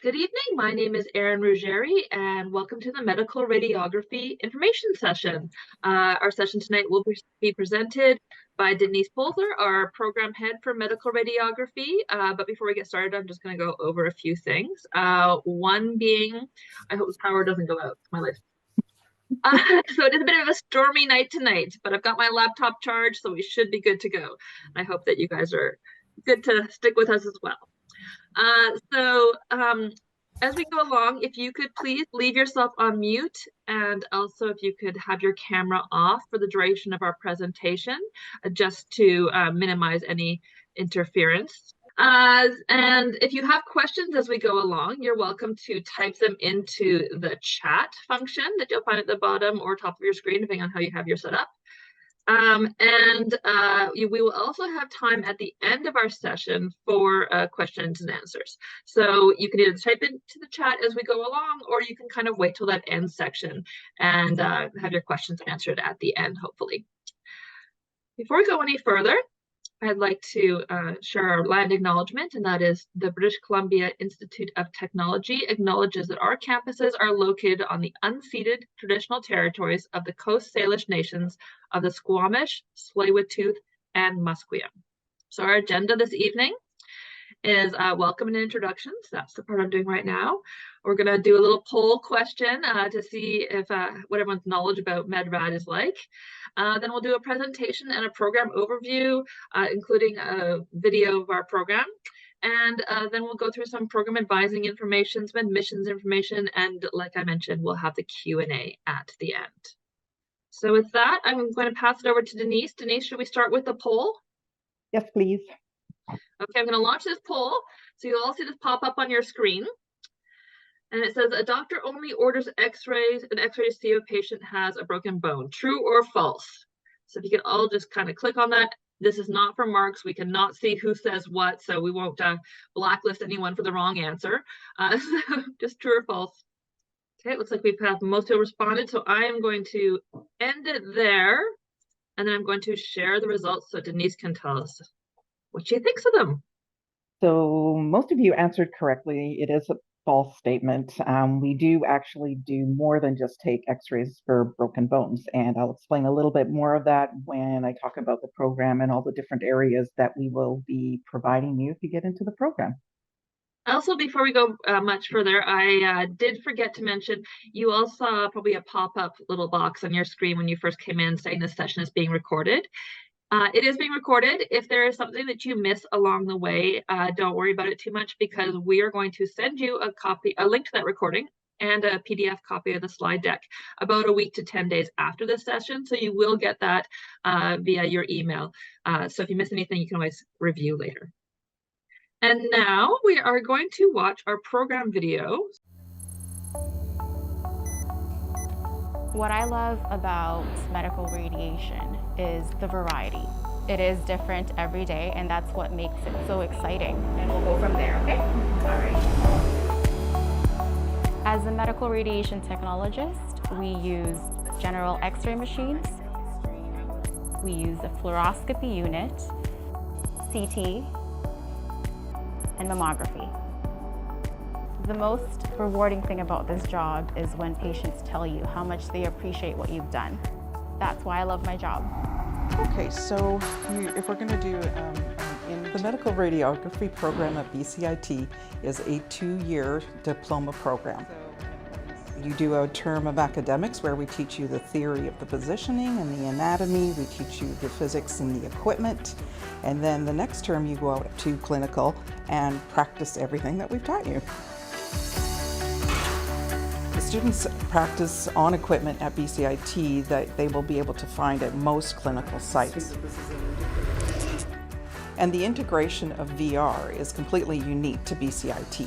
Good evening. My name is Erin Ruggieri, and welcome to the Medical Radiography Information Session. Our session tonight will be presented by Denise Polzer, our program head for medical radiography. But before we get started, I'm just going to go over a few things. One being, I hope the power doesn't go out. My life. So it is a bit of a stormy night tonight, but I've got my laptop charged, so we should be good to go. I hope that you guys are good to stick with us as well. As we go along, if you could please leave yourself on mute, and also if you could have your camera off for the duration of our presentation, just to minimize any interference. And if you have questions as we go along, you're welcome to type them into the chat function that you'll find at the bottom or top of your screen, depending on how you have your setup. We will also have time at the end of our session for questions and answers. So you can either type into the chat as we go along, or you can kind of wait till that end section and have your questions answered at the end, hopefully. Before we go any further, I'd like to share our land acknowledgement, and that is the British Columbia Institute of Technology acknowledges that our campuses are located on the unceded traditional territories of the Coast Salish nations of the Squamish, Tsleil-Waututh, and Musqueam. So our agenda this evening is welcome and introductions. That's the part I'm doing right now. We're going to do a little poll question to see if what everyone's knowledge about MedRad is like. Then we'll do a presentation and a program overview, including a video of our program. And then we'll go through some program advising information, some admissions information, and like I mentioned, we'll have the Q&A at the end. So with that, I'm going to pass it over to Denise. Denise, should we start with the poll? Yes, please. Okay, I'm going to launch this poll. So you'll all see this pop up on your screen. And it says, a doctor only orders x-rays, an x-ray to see if a patient has a broken bone. True or false? So if you could all just kind of click on that. This is not for marks. We cannot see who says what, so we won't blacklist anyone for the wrong answer. So just true or false. Okay, it looks like we've had most people responded. So I am going to end it there. And then I'm going to share the results so Denise can tell us what she thinks of them. So most of you answered correctly. It is a false statement. We do actually do more than just take x-rays for broken bones. And I'll explain a little bit more of that when I talk about the program and all the different areas that we will be providing you if you get into the program. Also, before we go much further, I did forget to mention, you all saw probably a pop-up little box on your screen when you first came in saying this session is being recorded. It is being recorded. If there is something that you miss along the way, don't worry about it too much, because we are going to send you a link to that recording and a PDF copy of the slide deck about a week to 10 days after this session. So you will get that via your email. So if you miss anything, you can always review later. And now we are going to watch our program video. What I love about medical radiation is the variety. It is different every day, and that's what makes it so exciting. And we'll go from there, okay? All right. As a medical radiation technologist, we use general X-ray machines. We use a fluoroscopy unit, CT, and mammography. The most rewarding thing about this job is when patients tell you how much they appreciate what you've done. That's why I love my job. Okay, so if we're going to do in the medical radiography program at BCIT is a 2-year diploma program. You do a term of academics where we teach you the theory of the positioning and the anatomy, we teach you the physics and the equipment, and then the next term you go out to clinical and practice everything that we've taught you. The students practice on equipment at BCIT that they will be able to find at most clinical sites. And the integration of VR is completely unique to BCIT.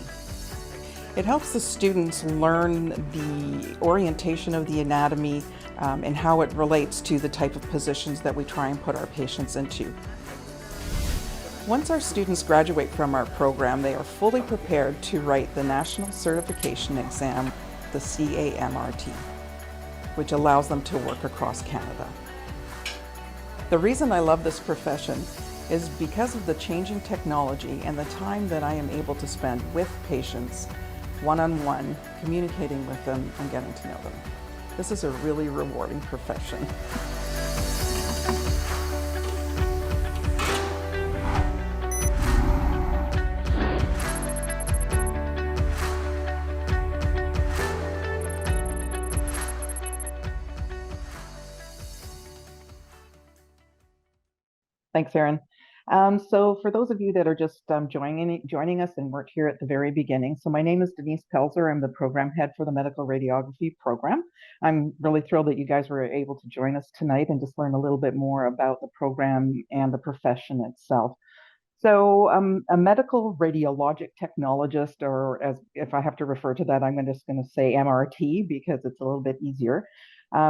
It helps the students learn the orientation of the anatomy and how it relates to the type of positions that we try and put our patients into. Once our students graduate from our program, they are fully prepared to write the National Certification Exam, the CAMRT, which allows them to work across Canada. The reason I love this profession is because of the changing technology and the time that I am able to spend with patients one-on-one, communicating with them and getting to know them. This is a really rewarding profession. Thanks, Erin. So for those of you that are just joining us and weren't here at the very beginning, so my name is Denise Pelzer. I'm the program head for the medical radiography program. I'm really thrilled that you guys were able to join us tonight and just learn a little bit more about the program and the profession itself. So a medical radiologic technologist, or as if I have to refer to that, I'm just going to say MRT because it's a little bit easier.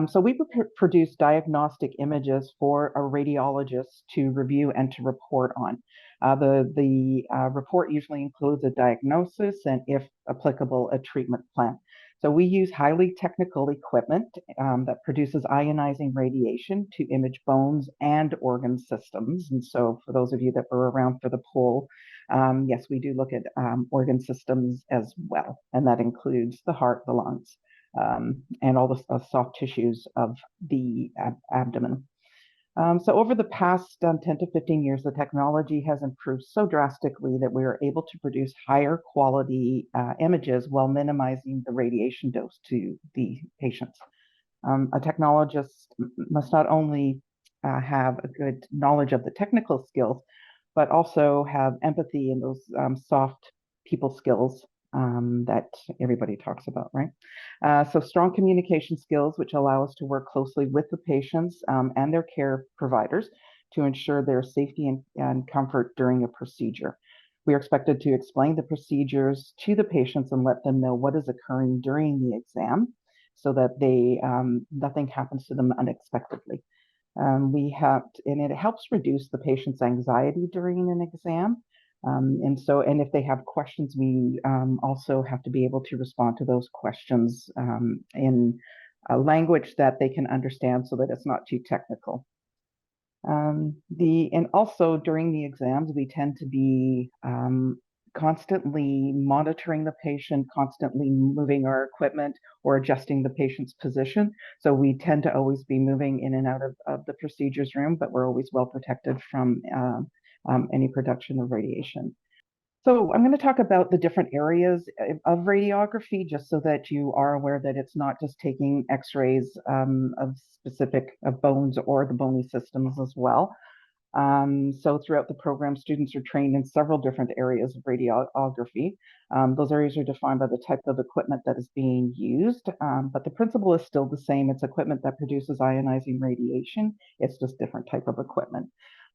So we produce diagnostic images for a radiologist to review and to report on. The report usually includes a diagnosis and, if applicable, a treatment plan. So we use highly technical equipment that produces ionizing radiation to image bones and organ systems. And so for those of you that were around for the poll, yes, we do look at organ systems as well. And that includes the heart, the lungs, and all the soft tissues of the abdomen. So over the past 10 to 15 years, the technology has improved so drastically that we are able to produce higher quality images while minimizing the radiation dose to the patients. A technologist must not only have a good knowledge of the technical skills, but also have empathy and those soft people skills that everybody talks about, right? So strong communication skills, which allow us to work closely with the patients and their care providers to ensure their safety and comfort during a procedure. We are expected to explain the procedures to the patients and let them know what is occurring during the exam so that nothing happens to them unexpectedly. And it helps reduce the patient's anxiety during an exam. And if they have questions, we also have to be able to respond to those questions in a language that they can understand so that it's not too technical. And also during the exams, we tend to be constantly monitoring the patient, constantly moving our equipment or adjusting the patient's position. So we tend to always be moving in and out of the procedures room, but we're always well protected from any production of radiation. So I'm going to talk about the different areas of radiography, just so that you are aware that it's not just taking x-rays of bones or the bony systems as well. So throughout the program, students are trained in several different areas of radiography. Those areas are defined by the type of equipment that is being used, but the principle is still the same. It's equipment that produces ionizing radiation. It's just different type of equipment.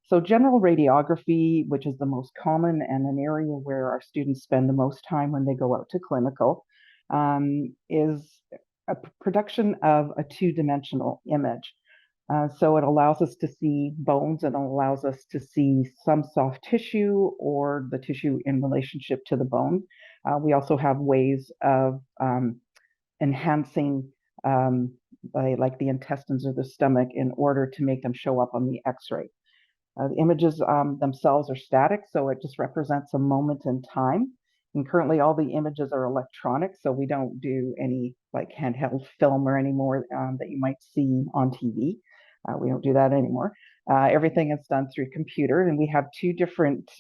So general radiography, which is the most common and an area where our students spend the most time when they go out to clinical, is a production of a two-dimensional image. So it allows us to see bones, and it allows us to see some soft tissue or the tissue in relationship to the bone. We also have ways of enhancing like the intestines or the stomach in order to make them show up on the x-ray. The images themselves are static, so it just represents a moment in time. And currently all the images are electronic, so we don't do any like handheld film or anymore that you might see on TV. We don't do that anymore. Everything is done through computer, and we have two different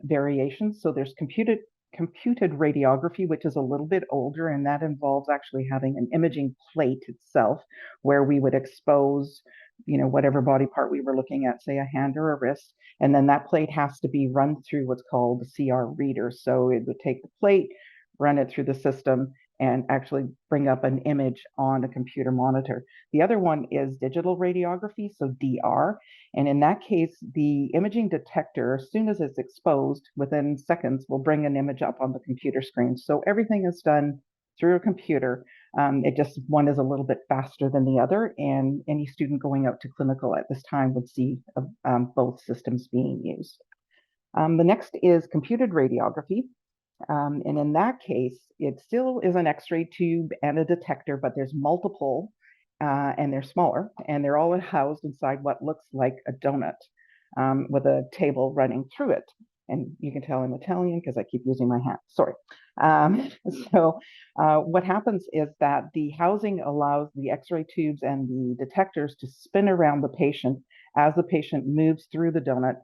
variations. So there's computed radiography, which is a little bit older, and that involves actually having an imaging plate itself where we would expose whatever body part we were looking at, say a hand or a wrist, and then that plate has to be run through what's called the CR reader. So it would take the plate, run it through the system, and actually bring up an image on a computer monitor. The other one is digital radiography, so DR. And in that case, the imaging detector, as soon as it's exposed, within seconds, will bring an image up on the computer screen. So everything is done through a computer. One is a little bit faster than the other, and any student going out to clinical at this time would see both systems being used. The next is computed radiography. And in that case, it still is an x-ray tube and a detector, but there's multiple and they're smaller, and they're all housed inside what looks like a donut with a table running through it. And you can tell I'm Italian because I keep using my hand. Sorry. Um, what happens is that the housing allows the X-ray tubes and the detectors to spin around the patient as the patient moves through the donut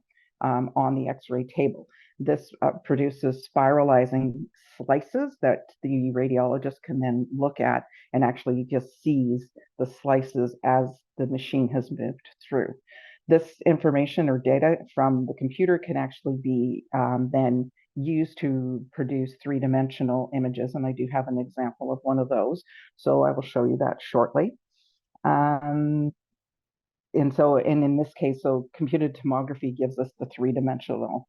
on the X-ray table. This produces spiralizing slices that the radiologist can then look at and actually just sees the slices as the machine has moved through. This information or data from the computer can actually be then used to produce three-dimensional images, and I do have an example of one of those, so I will show you that shortly. And in this case, so computed tomography gives us the three-dimensional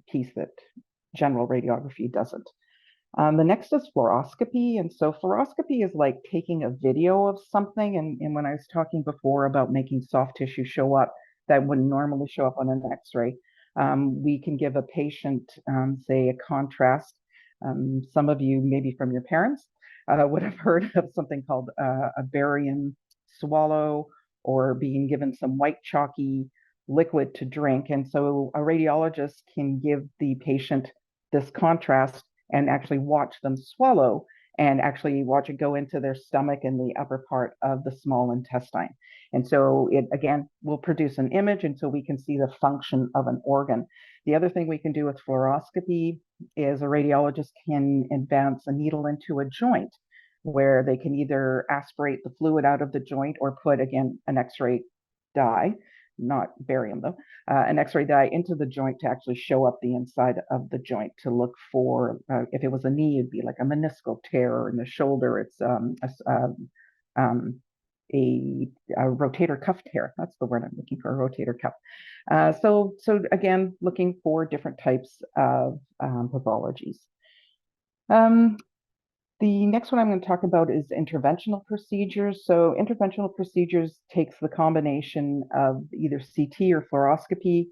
piece that general radiography doesn't. The next is fluoroscopy. And so fluoroscopy is like taking a video of something. And when I was talking before about making soft tissue show up that wouldn't normally show up on an X-ray, we can give a patient, say, a contrast. Some of you, maybe from your parents, would have heard of something called a barium swallow, or being given some white chalky liquid to drink. And so a radiologist can give the patient this contrast and actually watch them swallow and actually watch it go into their stomach and the upper part of the small intestine. And so it, again, will produce an image, and so we can see the function of an organ. The other thing we can do with fluoroscopy is a radiologist can advance a needle into a joint where they can either aspirate the fluid out of the joint or put, again, an X-ray dye, not barium though, an X-ray dye into the joint to actually show up the inside of the joint to look for, if it was a knee, it'd be like a meniscal tear, or in the shoulder, it's a rotator cuff tear. That's the word I'm looking for, a rotator cuff. So again, looking for different types of pathologies. The next one I'm going to talk about is interventional procedures. So interventional procedures takes the combination of either CT or fluoroscopy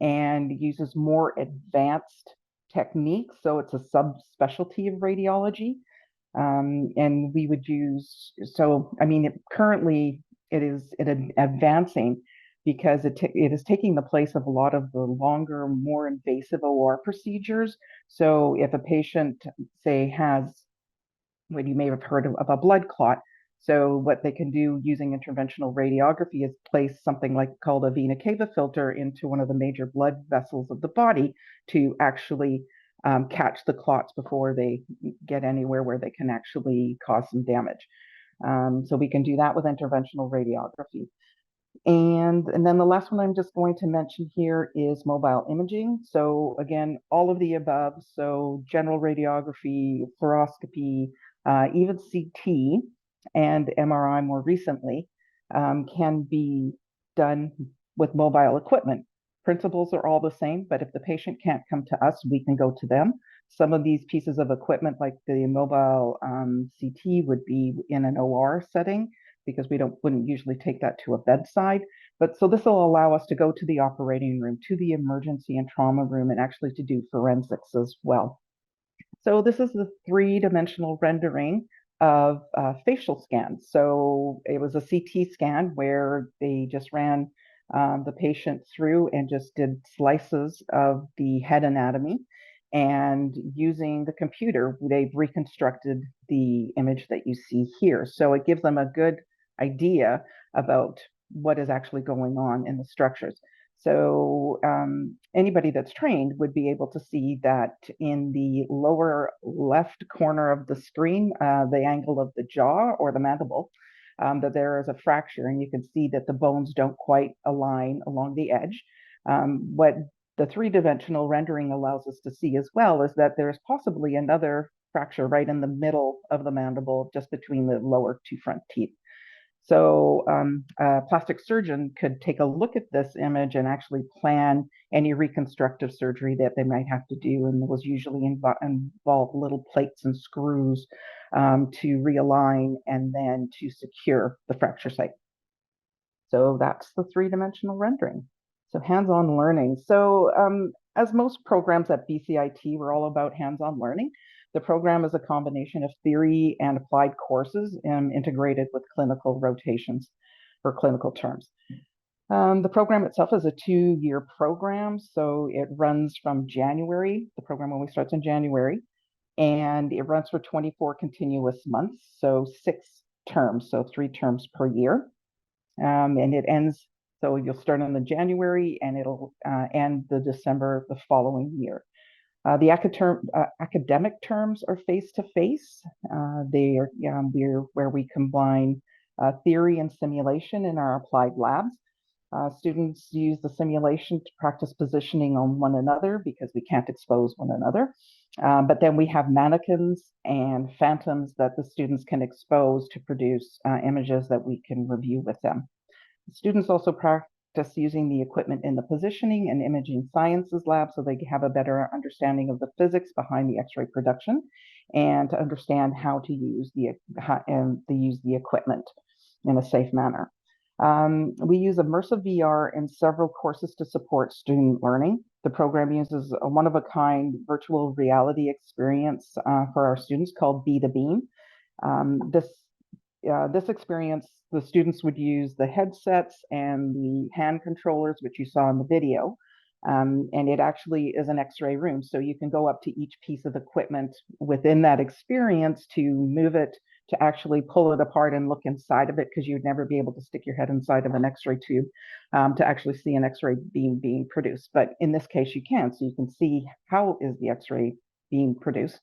and uses more advanced techniques. So it's a subspecialty of radiology. And we would use, so I mean, currently it is advancing because it is taking the place of a lot of the longer, more invasive OR procedures. So if a patient, say, has what you may have heard of a blood clot. So what they can do using interventional radiography is place something like called a vena cava filter into one of the major blood vessels of the body to actually catch the clots before they get anywhere where they can actually cause some damage. So we can do that with interventional radiography. And then the last one I'm just going to mention here is mobile imaging. So again, all of the above, so general radiography, fluoroscopy, even CT and MRI more recently can be done with mobile equipment. Principles are all the same, but if the patient can't come to us, we can go to them. Some of these pieces of equipment, like the mobile CT, would be in an OR setting, because we wouldn't usually take that to a bedside. But so this will allow us to go to the operating room, to the emergency and trauma room, and actually to do forensics as well. So this is the three-dimensional rendering of facial scans. So it was a CT scan where they just ran the patient through and just did slices of the head anatomy. And using the computer, they've reconstructed the image that you see here. So it gives them a good idea about what is actually going on in the structures. So anybody that's trained would be able to see that in the lower left corner of the screen, the angle of the jaw or the mandible, that there is a fracture, and you can see that the bones don't quite align along the edge. What the three-dimensional rendering allows us to see as well is that there's possibly another fracture right in the middle of the mandible, just between the lower two front teeth. So a plastic surgeon could take a look at this image and actually plan any reconstructive surgery that they might have to do, and was usually involve little plates and screws to realign and then to secure the fracture site. So that's the three-dimensional rendering. So hands-on learning. So as most programs at BCIT, we're all about hands-on learning. The program is a combination of theory and applied courses integrated with clinical rotations, or clinical terms. The program itself is a 2-year program, so it runs from January. The program always starts in January, and it runs for 24 continuous months, so 6 terms, so 3 terms per year. And it ends, so you'll start in the January and it'll end the December the following year. The academic terms are face-to-face. They are where we combine theory and simulation in our applied labs. Students use the simulation to practice positioning on one another because we can't expose one another. But then we have mannequins and phantoms that the students can expose to produce images that we can review with them. Students also practice using the equipment in the positioning and imaging sciences lab so they have a better understanding of the physics behind the X-ray production and to understand how to use the equipment in a safe manner. We use immersive VR in several courses to support student learning. The program uses a one-of-a-kind virtual reality experience for our students called Be the Beam. This experience, the students would use the headsets and the hand controllers, which you saw in the video. And it actually is an X-ray room. So you can go up to each piece of equipment within that experience to move it, to actually pull it apart and look inside of it, because you'd never be able to stick your head inside of an X-ray tube to actually see an X-ray beam being produced. But in this case, you can. So you can see how is the X-ray being produced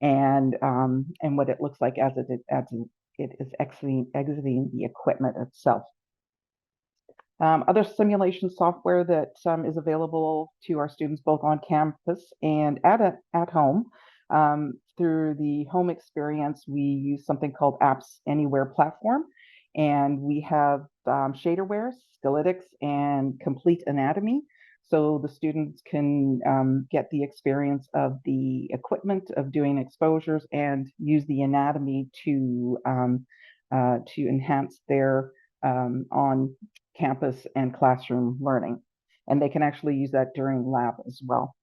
and what it looks like as it is exiting the equipment itself. Other simulation software that is available to our students both on campus and at home. Through the home experience, we use something called Apps Anywhere platform, and we have shaderware, Skilletics, and Complete Anatomy. So the students can get the experience of the equipment, of doing exposures, and use the anatomy to enhance their on-campus and classroom learning. And they can actually use that during lab as well.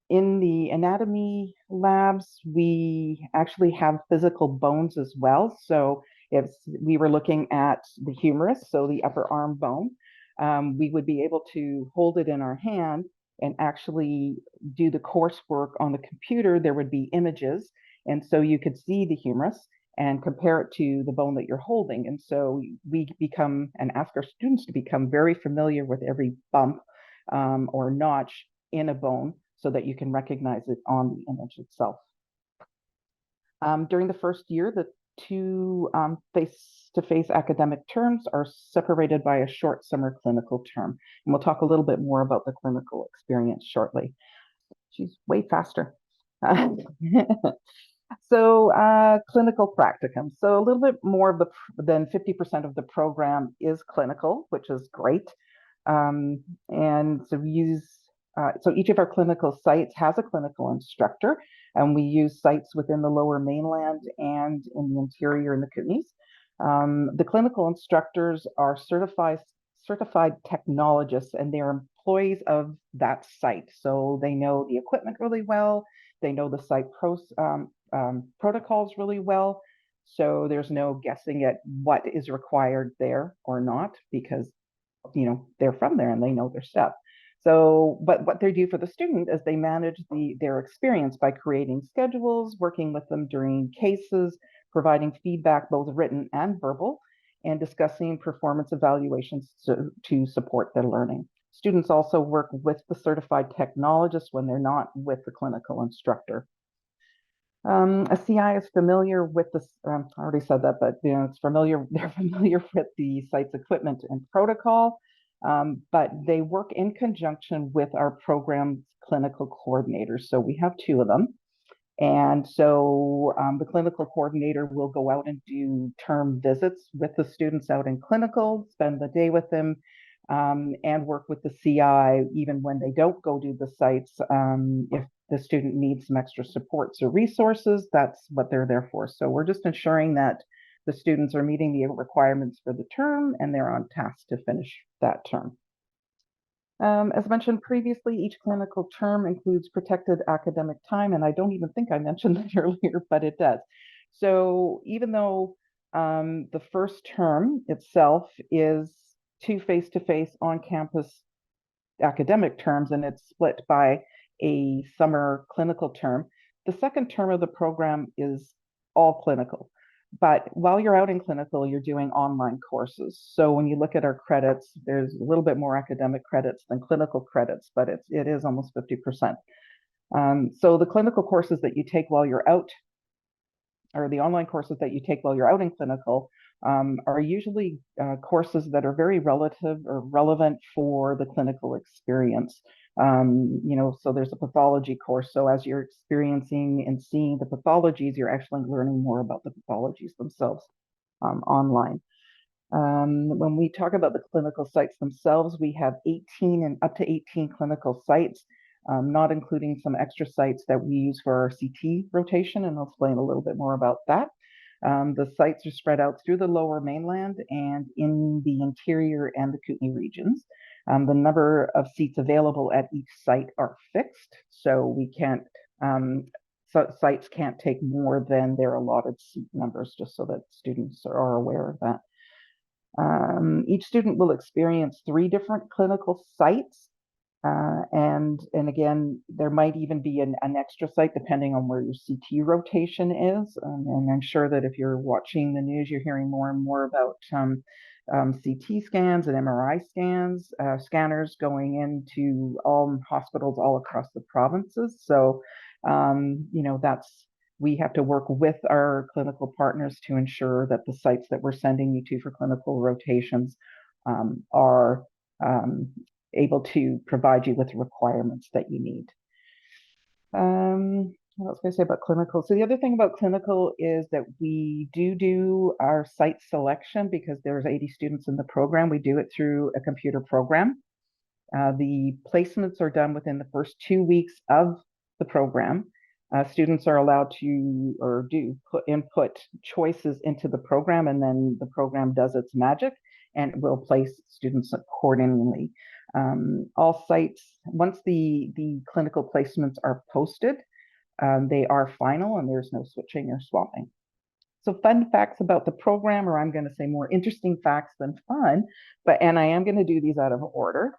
In the anatomy labs, we actually have physical bones as well. So if we were looking at the humerus, so the upper arm bone, we would be able to hold it in our hand and actually do the coursework on the computer. There would be images, and so you could see the humerus and compare it to the bone that you're holding. And so we become and ask our students to become very familiar with every bump or notch in a bone so that you can recognize it on the image itself. During the first year, the 2 face-to-face academic terms are separated by a short summer clinical term. And we'll talk a little bit more about the clinical experience shortly. She's way faster. So clinical practicum. So a little bit more than 50% of the program is clinical, which is great. And so we use, so each of our clinical sites has a clinical instructor, and we use sites within the Lower Mainland and in the interior in the Kootenays. The clinical instructors are certified technologists, and they're employees of that site. So they know the equipment really well. They know the site protocols really well. So there's no guessing at what is required there or not, because they're from there and they know their stuff. So, but what they do for the student is they manage their experience by creating schedules, working with them during cases, providing feedback, both written and verbal, and discussing performance evaluations to support their learning. Students also work with the certified technologist when they're not with the clinical instructor. A CI is familiar with this, I already said that, but they're familiar with the site's equipment and protocol, but they work in conjunction with our program's clinical coordinators. So we have 2 of them. And so the clinical coordinator will go out and do term visits with the students out in clinical, spend the day with them, and work with the CI even when they don't go do the sites. If the student needs some extra supports or resources, that's what they're there for. So we're just ensuring that the students are meeting the requirements for the term and they're on task to finish that term. As mentioned previously, each clinical term includes protected academic time, and I don't even think I mentioned that earlier, but it does. So even though The first term itself is 2 face-to-face on-campus academic terms, and it's split by a summer clinical term. The second term of the program is all clinical. But while you're out in clinical, you're doing online courses. So when you look at our credits, there's a little bit more academic credits than clinical credits, but it is almost 50%. So the clinical courses that you take while you're out, or the online courses that you take while you're out in clinical, are usually courses that are very relative or relevant for the clinical experience. So there's a pathology course. So as you're experiencing and seeing the pathologies, you're actually learning more about the pathologies themselves online. When we talk about the clinical sites themselves, we have 18 and up to 18 clinical sites, not including some extra sites that we use for our CT rotation, and I'll explain a little bit more about that. The sites are spread out through the lower mainland and in the interior and the Kootenay regions. The number of seats available at each site are fixed, so we can't, sites can't take more than their allotted seat numbers, just so that students are aware of that. Each student will experience 3 different clinical sites. And again, there might even be an extra site depending on where your CT rotation is. And I'm sure that if you're watching the news, you're hearing more and more about CT scans and MRI scanners going into all hospitals all across the provinces. So, we have to work with our clinical partners to ensure that the sites that we're sending you to for clinical rotations are able to provide you with the requirements that you need. What else can I say about clinical? So the other thing about clinical is that we do our site selection because there's 80 students in the program. We do it through a computer program. The placements are done within the first 2 weeks of the program. Students are allowed to input choices into the program, and then the program does its magic and will place students accordingly. All sites, once the clinical placements are posted, they are final and there's no switching or swapping. So fun facts about the program, or I'm going to say more interesting facts than fun, and I am going to do these out of order.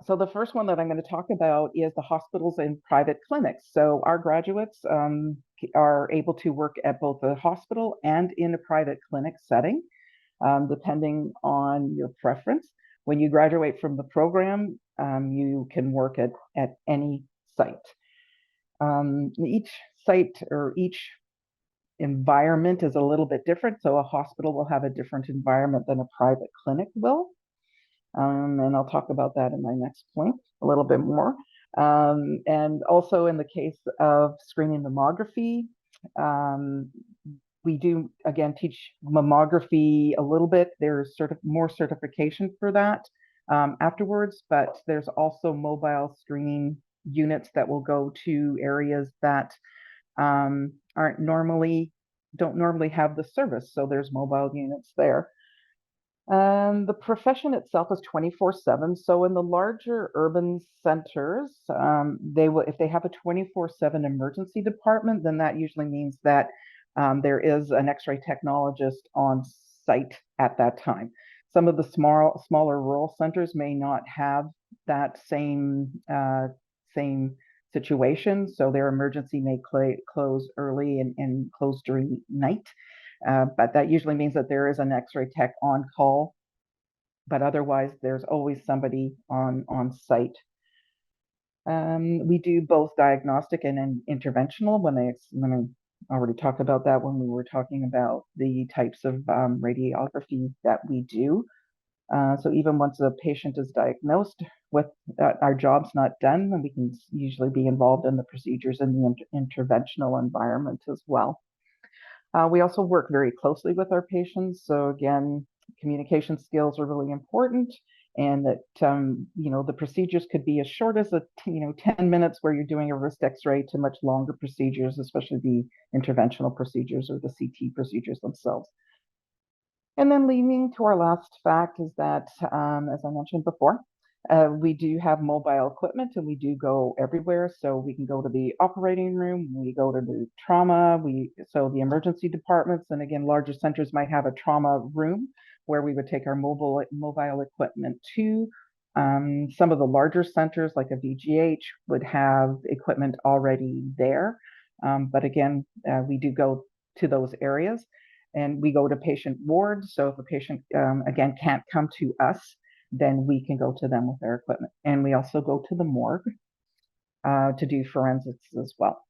So the first one that I'm going to talk about is the hospitals and private clinics. So our graduates are able to work at both a hospital and in a private clinic setting, depending on your preference. When you graduate from the program, you can work at any site. Each site or each environment is a little bit different. So a hospital will have a different environment than a private clinic will. And I'll talk about that in my next point a little bit more. And also in the case of screening mammography, we do, again, teach mammography a little bit. There's more certification for that afterwards, but there's also mobile screening units that will go to areas that don't normally have the service. So there's mobile units there. The profession itself is 24/7. So in the larger urban centers, if they have a 24/7 emergency department, then that usually means that there is an X-ray technologist on site at that time. Some of the smaller rural centers may not have that same situation, so their emergency may close early and close during night. But that usually means that there is an X-ray tech on call, but otherwise there's always somebody on site. We do both diagnostic and interventional. When I already talked about that when we were talking about the types of radiography that we do. So even once a patient is diagnosed with our job's not done, then we can usually be involved in the procedures in the interventional environment as well. We also work very closely with our patients. So again, communication skills are really important, and that, the procedures could be as short as 10 minutes where you're doing a wrist X-ray to much longer procedures, especially the interventional procedures or the CT procedures themselves. And then leading to our last fact is that, as I mentioned before, We do have mobile equipment and we do go everywhere. So we can go to the operating room, we go to the trauma, so the emergency departments, and again, larger centers might have a trauma room where we would take our mobile equipment to. Some of the larger centers like a VGH would have equipment already there. But again, we do go to those areas and we go to patient wards. So if a patient, again, can't come to us, then we can go to them with their equipment. And we also go to the morgue to do forensics as well.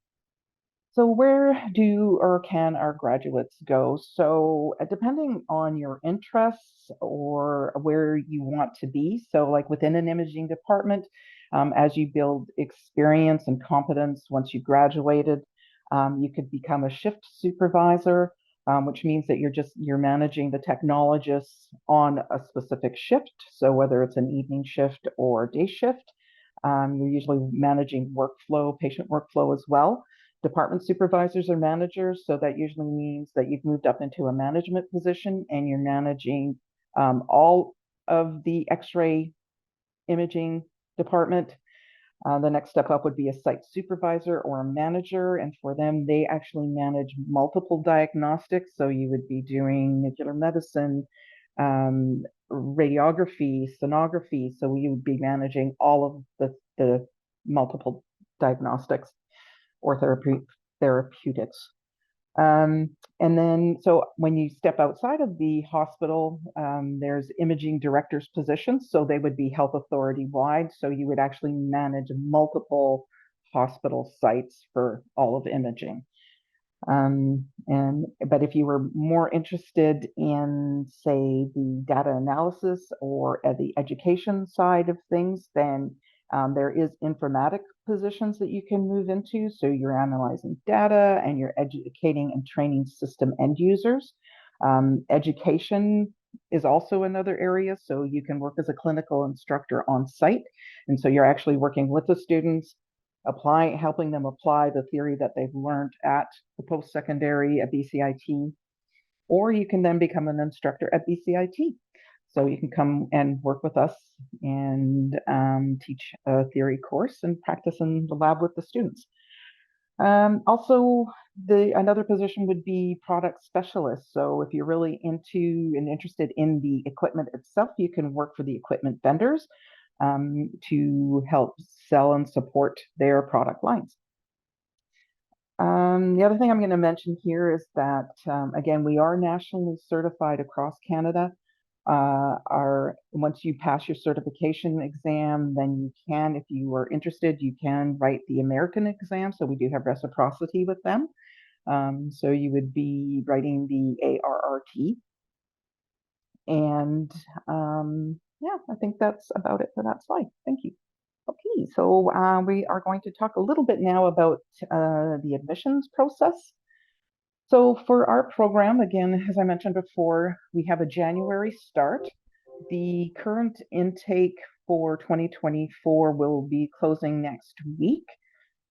So where do or can our graduates go? So depending on your interests or where you want to be, so like within an imaging department, as you build experience and competence once you graduated, you could become a shift supervisor, which means that you're managing the technologists on a specific shift. So whether it's an evening shift or day shift, you're usually managing workflow, patient workflow as well. Department supervisors or managers, so that usually means that you've moved up into a management position and you're managing all of the X-ray imaging department. The next step up would be a site supervisor or a manager, and for them, they actually manage multiple diagnostics. So you would be doing nuclear medicine, radiography, sonography. So you would be managing all of the multiple diagnostics or therapeutics. And then, so when you step outside of the hospital, there's imaging directors positions. So they would be health authority wide. So you would actually manage multiple hospital sites for all of imaging. But if you were more interested in, say, the data analysis or the education side of things, then there is informatic positions that you can move into. So you're analyzing data and you're educating and training system end users. Education is also another area. So you can work as a clinical instructor on site. And so you're actually working with the students, helping them apply the theory that they've learned at the post-secondary at BCIT, or you can then become an instructor at BCIT. So you can come and work with us and teach a theory course and practice in the lab with the students. Also, another position would be product specialist. So if you're really into and interested in the equipment itself, you can work for the equipment vendors to help sell and support their product lines. The other thing I'm going to mention here is that, again, we are nationally certified across Canada. Once you pass your certification exam, then you can, if you are interested, you can write the American exam. So we do have reciprocity with them. So you would be writing the ARRT. And yeah, I think that's about it for that slide. Thank you. Okay, so we are going to talk a little bit now about the admissions process. So for our program, again, as I mentioned before, we have a January start. The current intake for 2024 will be closing next week,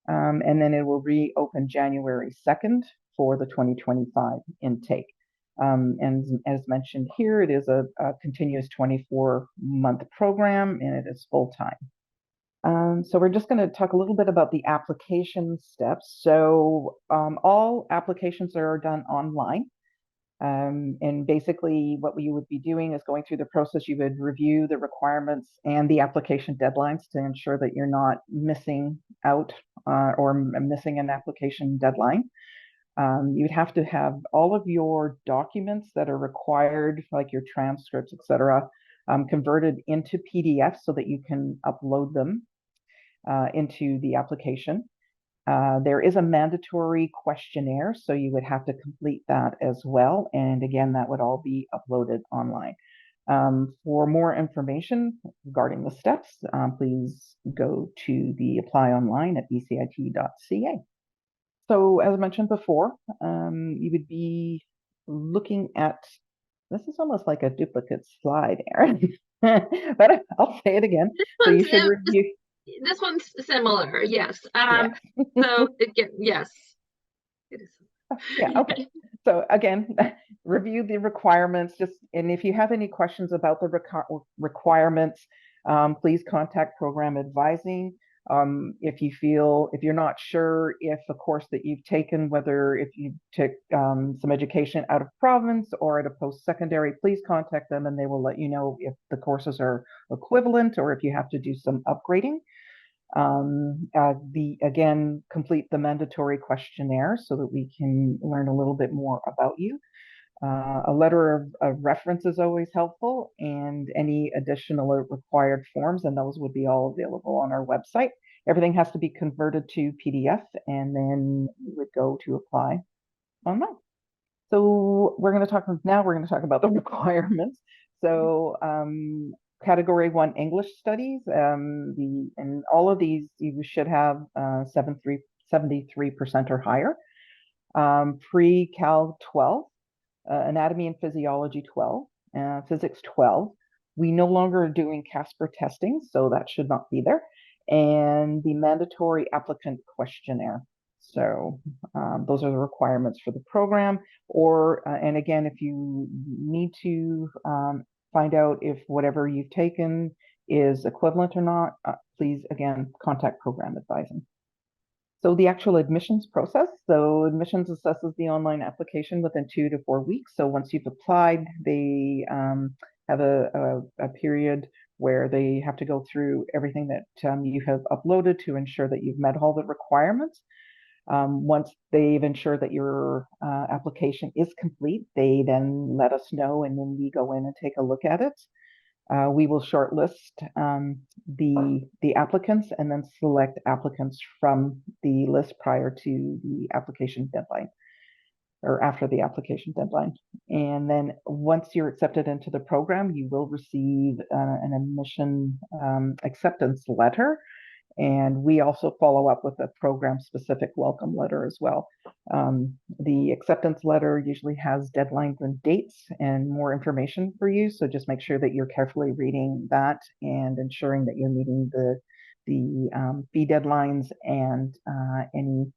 and then it will reopen January 2nd for the 2025 intake. And as mentioned here, it is a continuous 24-month program, and it is full-time. So we're just going to talk a little bit about the application steps. So all applications are done online. And basically what you would be doing is going through the process. You would review the requirements and the application deadlines to ensure that you're not missing out or missing an application deadline. You'd have to have all of your documents that are required, like your transcripts, etc., converted into PDF so that you can upload them into the application. There is a mandatory questionnaire, so you would have to complete that as well. And again, that would all be uploaded online. For more information regarding the steps, please go to the apply online at bcit.ca. So as I mentioned before, you would be looking at, this is almost like a duplicate slide, Erin, but I'll say it again. So you should review. This one's similar, yes. Yeah. So again, yes, it is. Yeah, okay. So again, review the requirements, and if you have any questions about the requirements, please contact program advising. If you're not sure if a course that you've taken, whether if you took some education out of province or at a post-secondary, please contact them and they will let you know if the courses are equivalent or if you have to do some upgrading. Again, complete the mandatory questionnaire so that we can learn a little bit more about you. A letter of reference is always helpful, and any additional required forms, and those would be all available on our website. Everything has to be converted to PDF, and then we would go to apply online. So we're going to talk about the requirements. So Category 1 English studies, in all of these you should have 73% or higher. Pre-Cal 12. Anatomy and Physiology 12, Physics 12. We no longer are doing Casper testing, so that should not be there. And the mandatory applicant questionnaire. So those are the requirements for the program. And again, if you need to find out if whatever you've taken is equivalent or not, please, again, contact program advising. So the actual admissions process. So admissions assesses the online application within 2 to 4 weeks. So once you've applied, they have a period where they have to go through everything that you have uploaded to ensure that you've met all the requirements. Once they've ensured that your application is complete, they then let us know, and then we go in and take a look at it. We will shortlist the applicants and then select applicants from the list prior to the application deadline or after the application deadline. And then once you're accepted into the program, you will receive an admission acceptance letter. And we also follow up with a program-specific welcome letter as well. The acceptance letter usually has deadlines and dates and more information for you. So just make sure that you're carefully reading that and ensuring that you're meeting the fee deadlines and any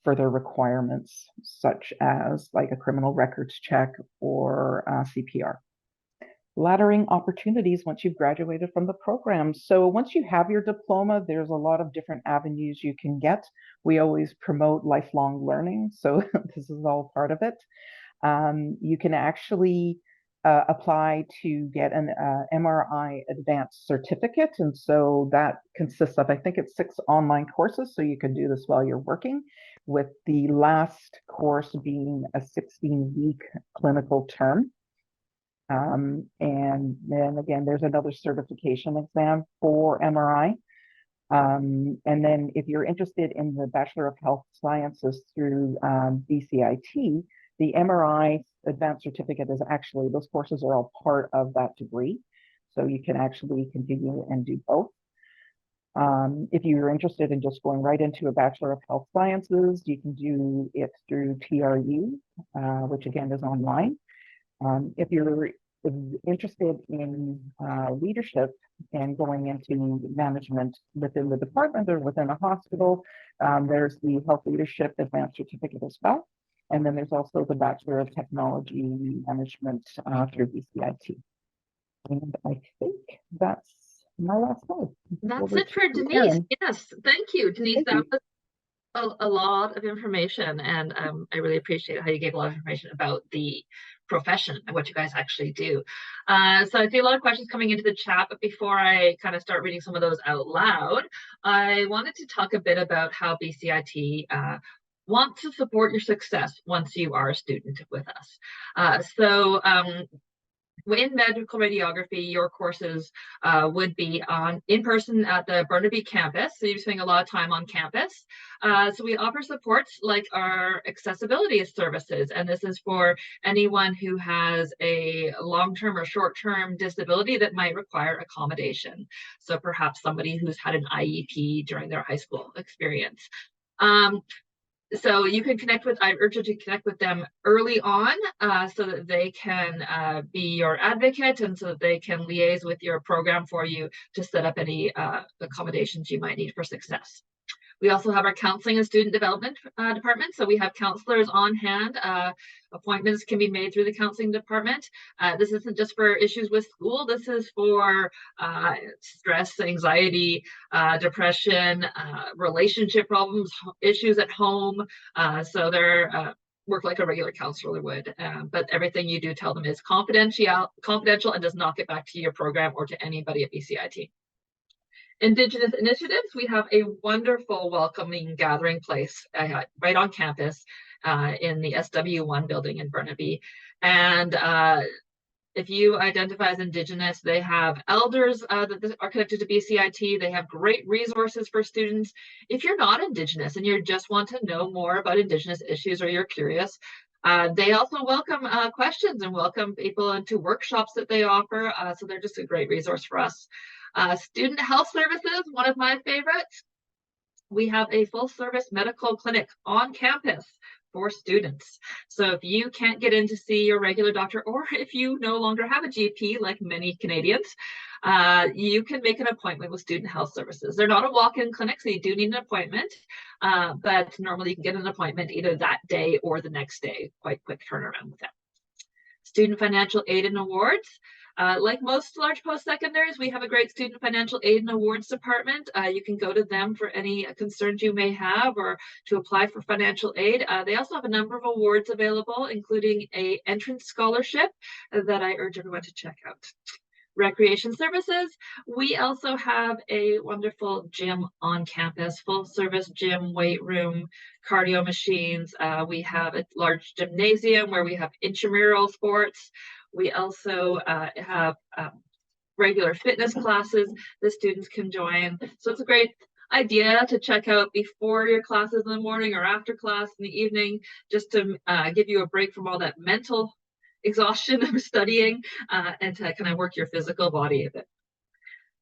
further requirements, such as like a criminal records check or CPR. Laddering opportunities once you've graduated from the program. So once you have your diploma, there's a lot of different avenues you can get. We always promote lifelong learning, so this is all part of it. You can actually apply to get an MRI advanced certificate, and so that consists of, I think it's 6 online courses, so you can do this while you're working, with the last course being a 16-week clinical term. And then again, there's another certification exam for MRI. And then if you're interested in the Bachelor of Health Sciences through BCIT, the MRI advanced certificate is actually, those courses are all part of that degree. So you can actually continue and do both. If you're interested in just going right into a Bachelor of Health Sciences, you can do it through TRU, which again is online. If you're interested in leadership and going into management within the department or within a hospital, there's the Health Leadership Advanced Certificate as well. And then there's also the Bachelor of Technology Management through BCIT. And I think that's my last slide. That's it for Denise. Yes, thank you, Denise. That was a lot of information, and I really appreciate how you gave a lot of information about the profession and what you guys actually do. So I see a lot of questions coming into the chat, but before I kind of start reading some of those out loud, I wanted to talk a bit about how BCIT wants to support your success once you are a student with us. In medical radiography, your courses would be in person at the Burnaby campus, so you're spending a lot of time on campus. So we offer supports like our accessibility services, and this is for anyone who has a long-term or short-term disability that might require accommodation. So perhaps somebody who's had an IEP during their high school experience. So you can I urge you to connect with them early on so that they can be your advocate and so that they can liaise with your program for you to set up any accommodations you might need for success. We also have our counseling and student development department. So we have counselors on hand. Appointments can be made through the counseling department. This isn't just for issues with school. This is for stress, anxiety, depression, relationship problems, issues at home. So they're work like a regular counselor would, but everything you do tell them is confidential and does not get back to your program or to anybody at BCIT. Indigenous initiatives, we have a wonderful welcoming gathering place right on campus in the SW1 building in Burnaby. And if you identify as Indigenous, they have elders that are connected to BCIT. They have great resources for students. If you're not Indigenous and you just want to know more about Indigenous issues or you're curious, they also welcome questions and welcome people into workshops that they offer. So they're just a great resource for us. Student health services, one of my favorites. We have a full service medical clinic on campus for students. So if you can't get in to see your regular doctor, or if you no longer have a GP like many Canadians, you can make an appointment with student health services. They're not a walk-in clinic, so you do need an appointment, but normally you can get an appointment either that day or the next day. Quite quick turnaround with them. Student financial aid and awards. Like most large post-secondaries, we have a great student financial aid and awards department. You can go to them for any concerns you may have or to apply for financial aid. They also have a number of awards available, including an entrance scholarship that I urge everyone to check out. Recreation services, we also have a wonderful gym on campus, full service gym, weight room, cardio machines. We have a large gymnasium where we have intramural sports. We also have regular fitness classes that students can join. So it's a great idea to check out before your classes in the morning or after class in the evening, just to give you a break from all that mental exhaustion of studying and to kind of work your physical body a bit.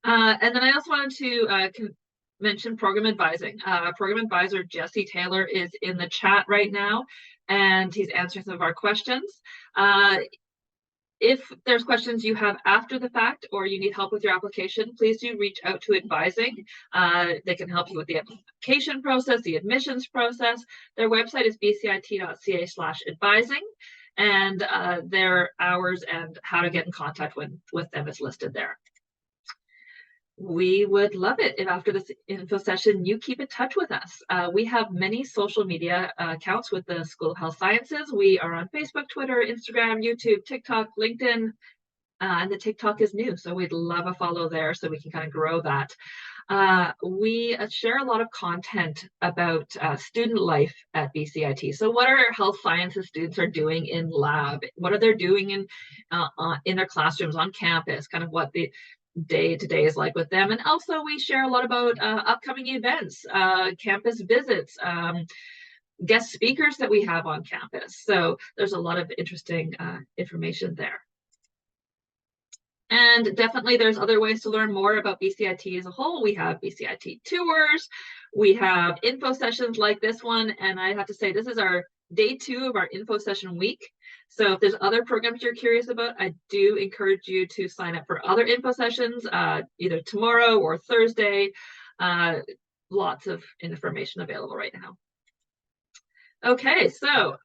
And then I also wanted to mention program advising. Program advisor Jesse Taylor is in the chat right now, and he's answering some of our questions. If there's questions you have after the fact or you need help with your application, please do reach out to advising. They can help you with the application process, the admissions process. Their website is bcit.ca/advising, and their hours and how to get in contact with them is listed there. We would love it if after this info session, you keep in touch with us. We have many social media accounts with the School of Health Sciences. We are on Facebook, Twitter, Instagram, YouTube, TikTok, LinkedIn, and the TikTok is new. So we'd love a follow there so we can kind of grow that. We share a lot of content about student life at BCIT. So what our health sciences students are doing in lab, what are they doing in their classrooms on campus, kind of what the day-to-day is like with them. And also we share a lot about upcoming events, campus visits, guest speakers that we have on campus. So there's a lot of interesting information there. And definitely there's other ways to learn more about BCIT as a whole. We have BCIT tours, we have info sessions like this one, and I have to say this is our day 2 of our info session week. So if there's other programs you're curious about, I do encourage you to sign up for other info sessions, either tomorrow or Thursday. Lots of information available right now. Okay, so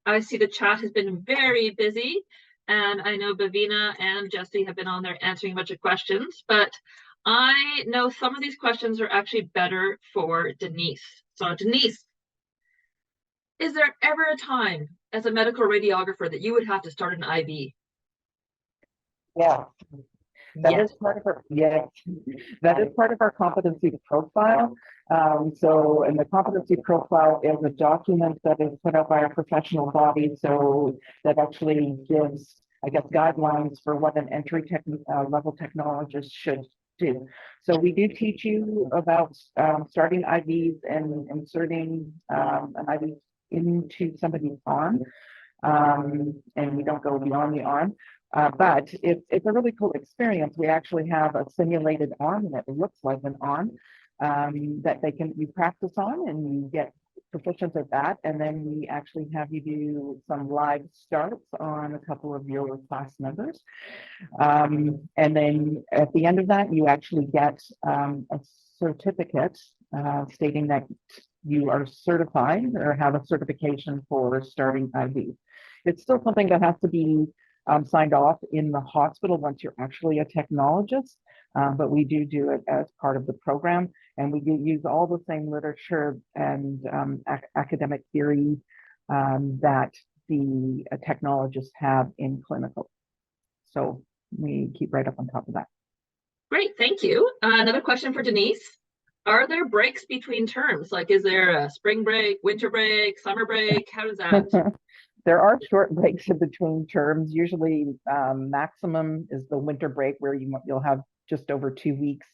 I see the chat has been very busy, and I know Bavina and Jesse have been on there answering a bunch of questions, but I know some of these questions are actually better for Denise. So Denise, is there ever a time as a medical radiographer that you would have to start an IV? Yeah, that is part of our, that is part of our competency profile. And the competency profile is a document that is put out by a professional body. So that actually gives, I guess, guidelines for what an entry level technologist should do. So we do teach you about starting IVs and inserting an IV into somebody's arm, and we don't go beyond the arm. But it's a really cool experience. We actually have a simulated arm, and it looks like an arm that you practice on, and you get proficient at that. And then we actually have you do some live starts on a couple of your class members. And then at the end of that, you actually get a certificate stating that you are certified or have a certification for starting IV. It's still something that has to be signed off in the hospital once you're actually a technologist, but we do it as part of the program, and we do use all the same literature and academic theory that the technologists have in clinical. So we keep right up on top of that. Great, thank you. Another question for Denise. Are there breaks between terms? Like, is there a spring break, winter break, summer break? How does that? There are short breaks in between terms. Usually maximum is the winter break where you'll have just over 2 weeks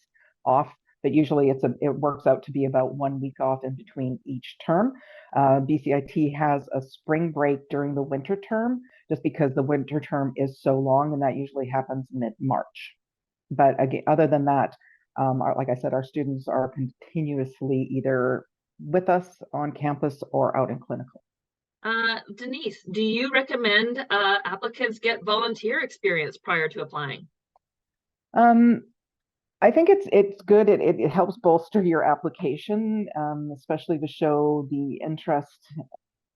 off, but usually it works out to be about 1 week off in between each term. BCIT has a spring break during the winter term just because the winter term is so long, and that usually happens mid-March. But again, other than that, like I said, our students are continuously either with us on campus or out in clinical. Denise, do you recommend applicants get volunteer experience prior to applying? I think it's good. It helps bolster your application, especially to show the interest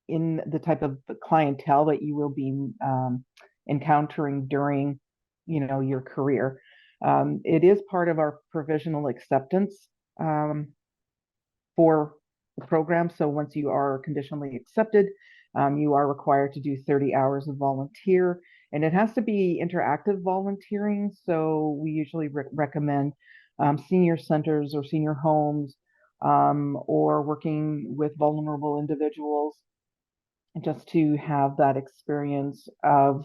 in the type of clientele that you will be encountering during, your career. It is part of our provisional acceptance for the program. So once you are conditionally accepted, you are required to do 30 hours of volunteer, and it has to be interactive volunteering. So we usually recommend senior centers or senior homes, or working with vulnerable individuals, just to have that experience of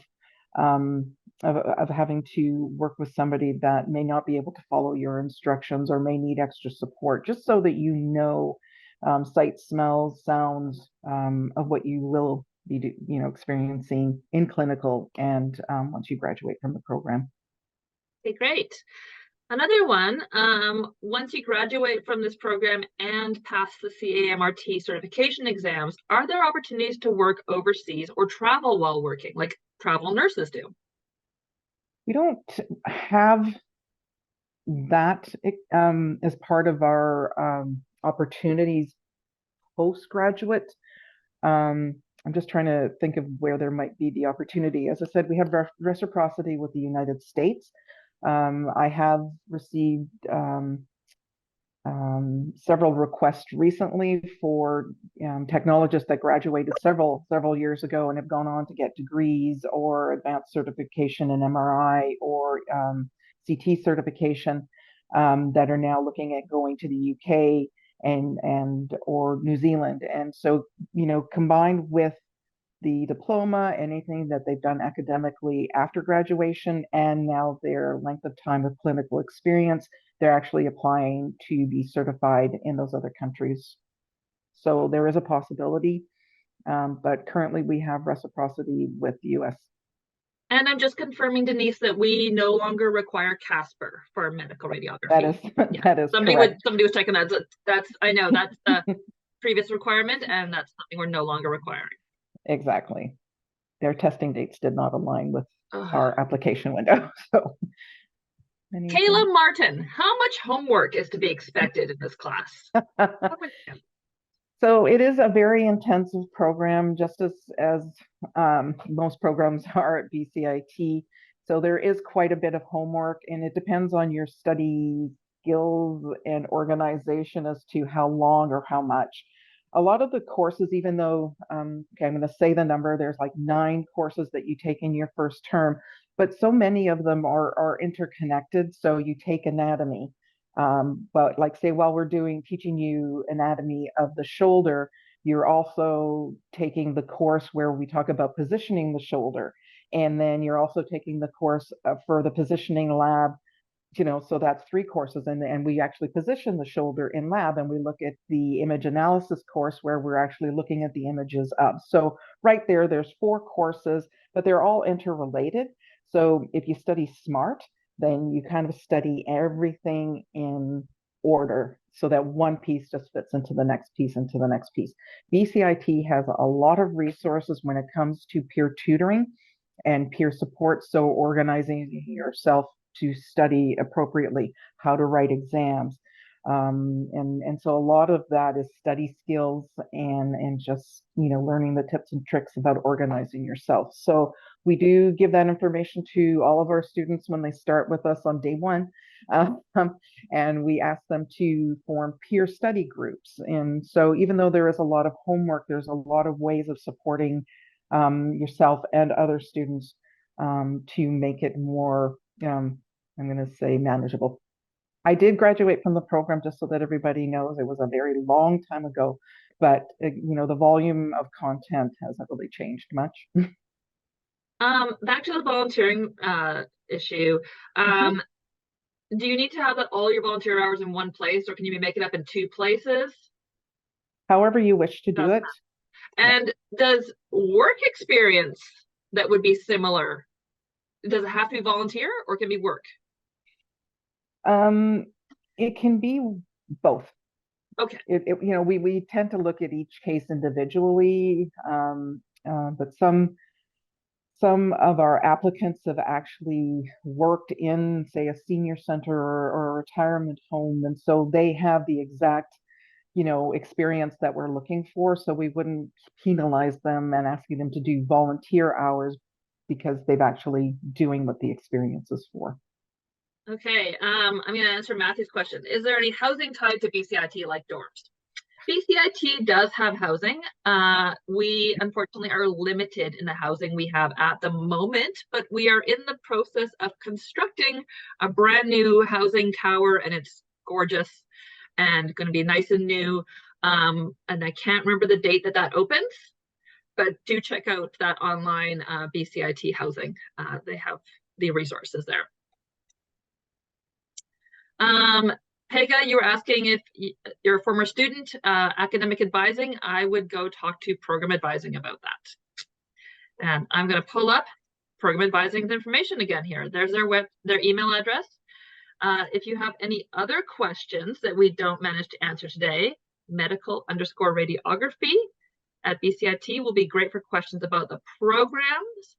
having to work with somebody that may not be able to follow your instructions or may need extra support, just so that sights, smells, sounds of what you will be experiencing in clinical and once you graduate from the program. Okay, great. Another one, once you graduate from this program and pass the CAMRT certification exams, are there opportunities to work overseas or travel while working, like travel nurses do? We don't have that as part of our opportunities postgraduate. I'm just trying to think of where there might be the opportunity. As I said, we have reciprocity with the United States. I have received several requests recently for technologists that graduated several years ago and have gone on to get degrees or advanced certification in MRI or CT certification, that are now looking at going to the UK and or New Zealand. And so, combined with the diploma, anything that they've done academically after graduation, and now their length of time of clinical experience, they're actually applying to be certified in those other countries. So there is a possibility, but currently we have reciprocity with the US. And I'm just confirming, Denise, that we no longer require Casper for medical radiography. That is somebody correct. Somebody was checking that. That's I know that's the previous requirement, and that's something we're no longer requiring. Exactly. Their testing dates did not align with our application window. So, Kayla Martin, how much homework is to be expected in this class? So it is a very intensive program, just as most programs are at BCIT. So there is quite a bit of homework, and it depends on your study skills and organization as to how long or how much. A lot of the courses, even though, okay, I'm going to say the number, there's like 9 courses that you take in your first term, but so many of them are interconnected. So you take anatomy, but like say while we're teaching you anatomy of the shoulder, you're also taking the course where we talk about positioning the shoulder. And then you're also taking the course for the positioning lab, so that's 3 courses. And we actually position the shoulder in lab, and we look at the image analysis course where we're actually looking at the images of. So right there's 4 courses, but they're all interrelated. So if you study SMART, then you kind of study everything in order so that one piece just fits into the next piece, into the next piece. BCIT has a lot of resources when it comes to peer tutoring and peer support. So organizing yourself to study appropriately, how to write exams, And so a lot of that is study skills and just, learning the tips and tricks about organizing yourself. So we do give that information to all of our students when they start with us on day one. Um, and we ask them to form peer study groups. And so even though there is a lot of homework, there's a lot of ways of supporting yourself and other students to make it more, I'm going to say, manageable. I did graduate from the program, just so that everybody knows. It was a very long time ago, but the volume of content hasn't really changed much. Back to the volunteering issue. Do you need to have all your volunteer hours in one place, or can you make it up in two places? However you wish to do it. And does work experience that would be similar, does it have to be volunteer or can it be work? It can be both. Okay. We tend to look at each case individually, but some of our applicants have actually worked in, say, a senior center or a retirement home, and so they have the exact experience that we're looking for. So we wouldn't penalize them and asking them to do volunteer hours because they've actually doing what the experience is for. Okay, I'm going to answer Matthew's question. Is there any housing tied to BCIT like dorms? BCIT does have housing. We unfortunately are limited in the housing we have at the moment, but we are in the process of constructing a brand new housing tower, and it's gorgeous and going to be nice and new. And I can't remember the date that opens, but do check out that online BCIT housing. They have the resources there. Pega, you were asking if you're a former student, academic advising. I would go talk to program advising about that. And I'm going to pull up program advising's information again here. There's their email address. If you have any other questions that we don't manage to answer today, medical_radiography at BCIT will be great for questions about the programs.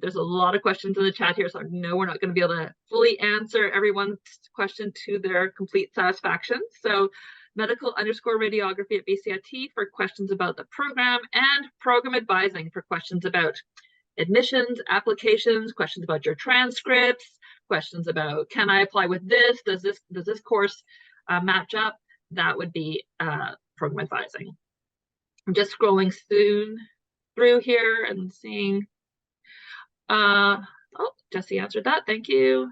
There's a lot of questions in the chat here, so I know we're not going to be able to fully answer everyone's question to their complete satisfaction. So medical_radiography at BCIT for questions about the program, and program advising for questions about admissions, applications, questions about your transcripts, questions about, can I apply with this? Does this course match up? That would be program advising. I'm just scrolling through here and seeing. Oh, Jesse answered that. Thank you.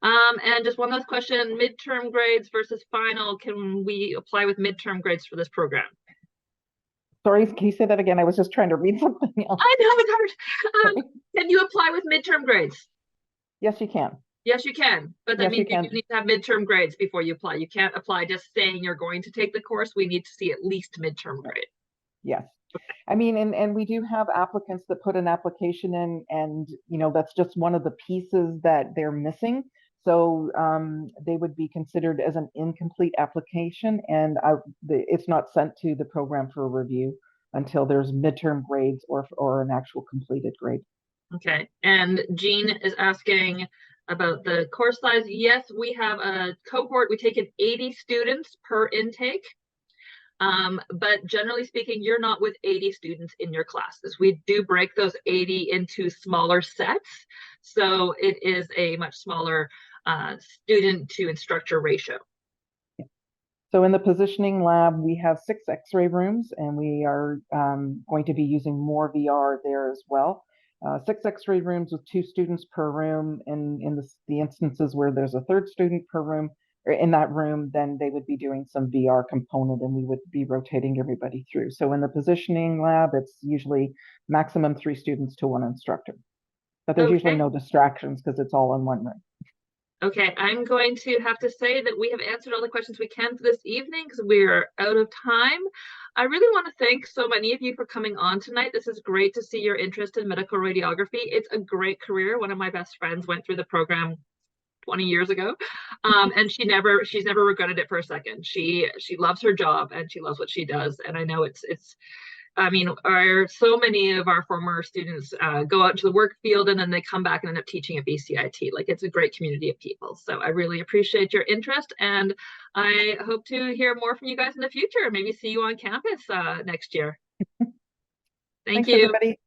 And just one last question: midterm grades versus final. Can we apply with midterm grades for this program? Sorry, can you say that again? I was just trying to read something else. I know it's hard. Can you apply with midterm grades? Yes, you can. Yes, you can. But that means you need to have midterm grades before you apply. You can't apply just saying you're going to take the course. We need to see at least midterm grade. Yes. I mean, and we do have applicants that put an application in, and that's just one of the pieces that they're missing. So they would be considered as an incomplete application, and it's not sent to the program for review until there's midterm grades or an actual completed grade. Okay, and Jean is asking about the course size. Yes, we have a cohort. We take in 80 students per intake. But generally speaking, you're not with 80 students in your classes. We do break those 80 into smaller sets. So it is a much smaller student to instructor ratio. So in the positioning lab, we have 6 X-ray rooms, and we are going to be using more VR there as well. 6 X-ray rooms with 2 students per room. And in the instances where there's a 3rd student per room, or in that room, then they would be doing some VR component, and we would be rotating everybody through. So in the positioning lab, it's usually maximum 3 students to 1 instructor. But there's usually no distractions because it's all in one room. Okay, I'm going to have to say that we have answered all the questions we can for this evening because we're out of time. I really want to thank so many of you for coming on tonight. This is great to see your interest in medical radiography. It's a great career. One of my best friends went through the program 20 years ago, and she's never regretted it for a second. She loves her job and she loves what she does, and I know it's I mean, so many of our former students go out into the work field and then they come back and end up teaching at BCIT. Like, it's a great community of people. So I really appreciate your interest, and I hope to hear more from you guys in the future. Maybe see you on campus next year. Thank Thanks, you. everybody.